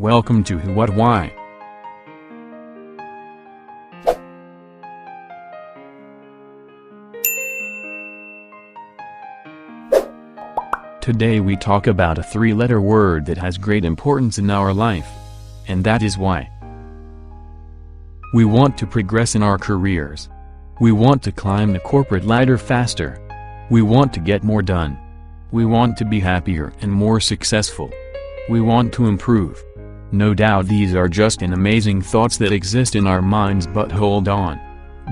Welcome to Who What Why. Today we talk about a three-letter word that has great importance in our life. And that is why. We want to progress in our careers. We want to climb the corporate ladder faster. We want to get more done. We want to be happier and more successful. We want to improve. No doubt these are just amazing thoughts that exist in our minds, but hold on.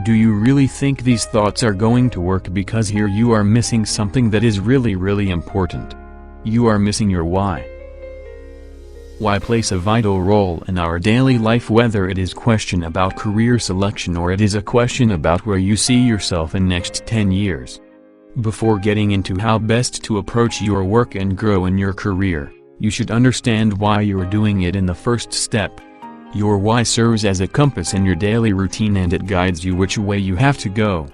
Do you really think these thoughts are going to work? Because here you are missing something that is really important. You are missing your why. Why plays a vital role in our daily life, whether it is a question about career selection or it is a question about where you see yourself in next 10 years. Before getting into how best to approach your work and grow in your career, you should understand why you're doing it in the first step. Your why serves as a compass in your daily routine, and it guides you which way you have to go.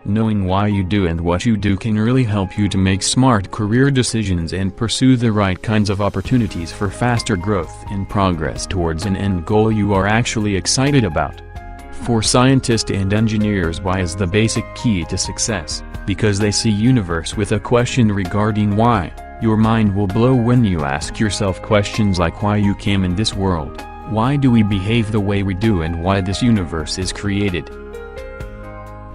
Knowing why you do and what you do can really help you to make smart career decisions and pursue the right kinds of opportunities for faster growth and progress towards an end goal you are actually excited about. For scientists and engineers, why is the basic key to success, because they see universe with a question regarding why. Your mind will blow when you ask yourself questions like why you came in this world, why do we behave the way we do, and why this universe is created.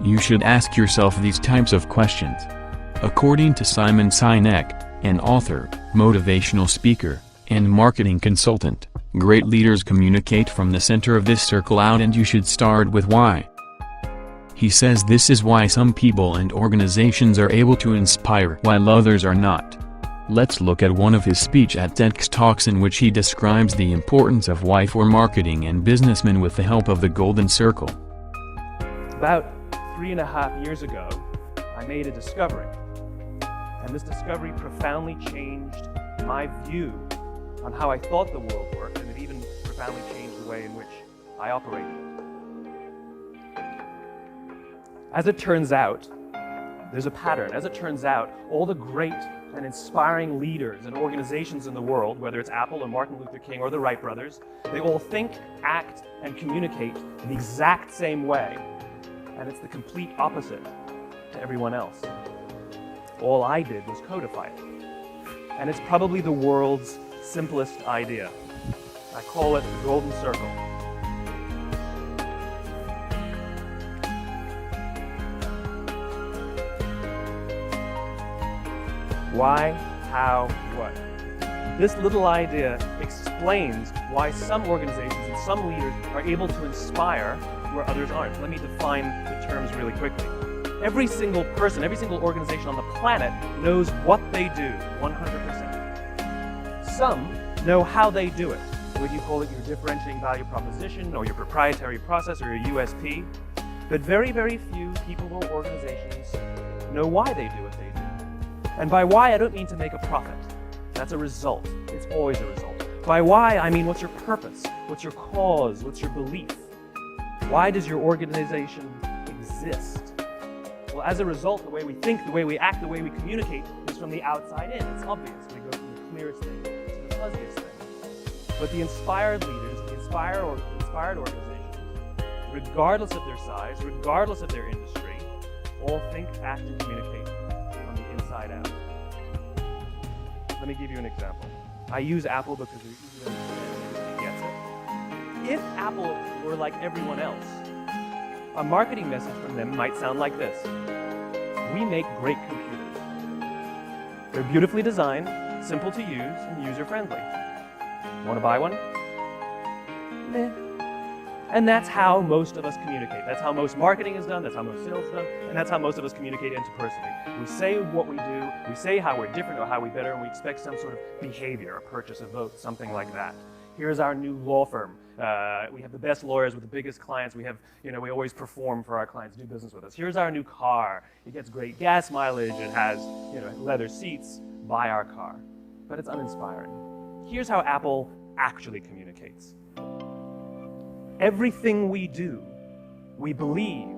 You should ask yourself these types of questions. According to Simon Sinek, an author, motivational speaker, and marketing consultant, great leaders communicate from the center of this circle out, and you should start with why. He says this is why some people and organizations are able to inspire while others are not. Let's look at one of his speech at TEDx Talks, in which he describes the importance of why for marketing and businessmen with the help of the golden circle. About 3.5 years ago, I made a discovery. And this discovery profoundly changed my view on how I thought the world worked, and it even profoundly changed the way in which I operated. As it turns out, there's a pattern. As it turns out, all the great and inspiring leaders and organizations in the world, whether it's Apple or Martin Luther King or the Wright brothers, they all think, act, and communicate the exact same way. And it's the complete opposite to everyone else. All I did was codify it. And it's probably the world's simplest idea. I call it the golden circle. Why, how, what? This little idea explains why some organizations and some leaders are able to inspire where others aren't. Let me define the terms really quickly. Every single person, every single organization on the planet knows what they do, 100%. Some know how they do it, whether you call it your differentiating value proposition or your proprietary process or your USP. But very few people or organizations know why they do what they do. And by why, I don't mean to make a profit. That's a result. It's always a result. By why, I mean what's your purpose? What's your cause? What's your belief? Why does your organization exist? Well, as a result, the way we think, the way we act, the way we communicate is from the outside in. It's obvious. We go from the clearest thing to the fuzziest thing. But the inspired leaders, the inspired organizations, regardless of their size, regardless of their industry, all think, act, and communicate from the inside out. Let me give you an example. I use Apple because it's easy to understand. It gets it. If Apple were like everyone else, a marketing message from them might sound like this. We make great computers. They're beautifully designed, simple to use, and user-friendly. Want to buy one? Meh. And that's how most of us communicate. That's how most marketing is done, that's how most sales is done, and that's how most of us communicate interpersonally. We say what we do, we say how we're different or how we're better, and we expect some sort of behavior, a purchase, a vote, something like that. Here's our new law firm. We have the best lawyers with the biggest clients. We always perform for our clients, do business with us. Here's our new car. It gets great gas mileage. It has, leather seats. Buy our car. But it's uninspiring. Here's how Apple actually communicates. Everything we do, we believe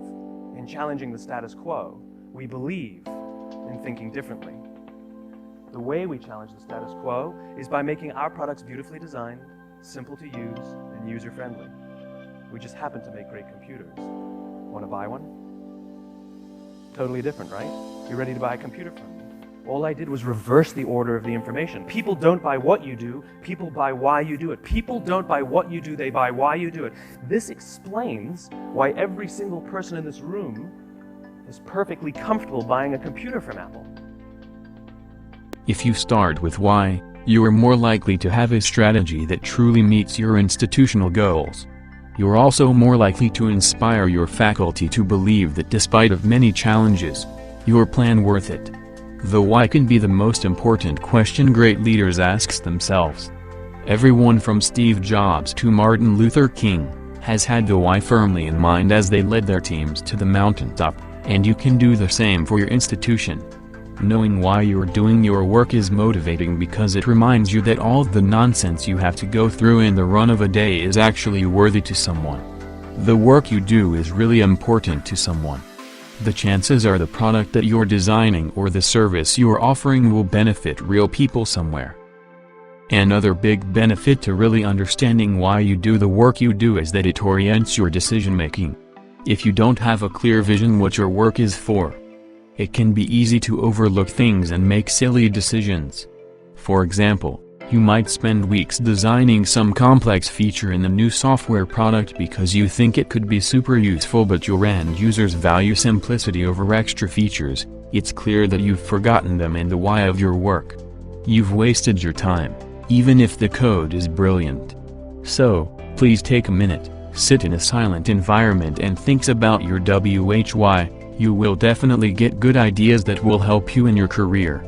in challenging the status quo. We believe in thinking differently. The way we challenge the status quo is by making our products beautifully designed, simple to use, and user-friendly. We just happen to make great computers. Want to buy one? Totally different, right? You're ready to buy a computer from me. All I did was reverse the order of the information. People don't buy what you do, people buy why you do it. People don't buy what you do, they buy why you do it. This explains why every single person in this room is perfectly comfortable buying a computer from Apple. If you start with why, you are more likely to have a strategy that truly meets your institutional goals. You're also more likely to inspire your faculty to believe that despite of many challenges, your plan worth it. The why can be the most important question great leaders ask themselves. Everyone from Steve Jobs to Martin Luther King has had the why firmly in mind as they led their teams to the mountaintop, and you can do the same for your institution. Knowing why you're doing your work is motivating because it reminds you that all the nonsense you have to go through in the run of a day is actually worthy to someone. The work you do is really important to someone. The chances are the product that you're designing or the service you're offering will benefit real people somewhere. Another big benefit to really understanding why you do the work you do is that it orients your decision-making. If you don't have a clear vision what your work is for, it can be easy to overlook things and make silly decisions. For example, you might spend weeks designing some complex feature in the new software product because you think it could be super useful but your end users value simplicity over extra features. It's clear that you've forgotten them and the why of your work. You've wasted your time, even if the code is brilliant. So, please take a minute, sit in a silent environment and think about your why. You will definitely get good ideas that will help you in your career.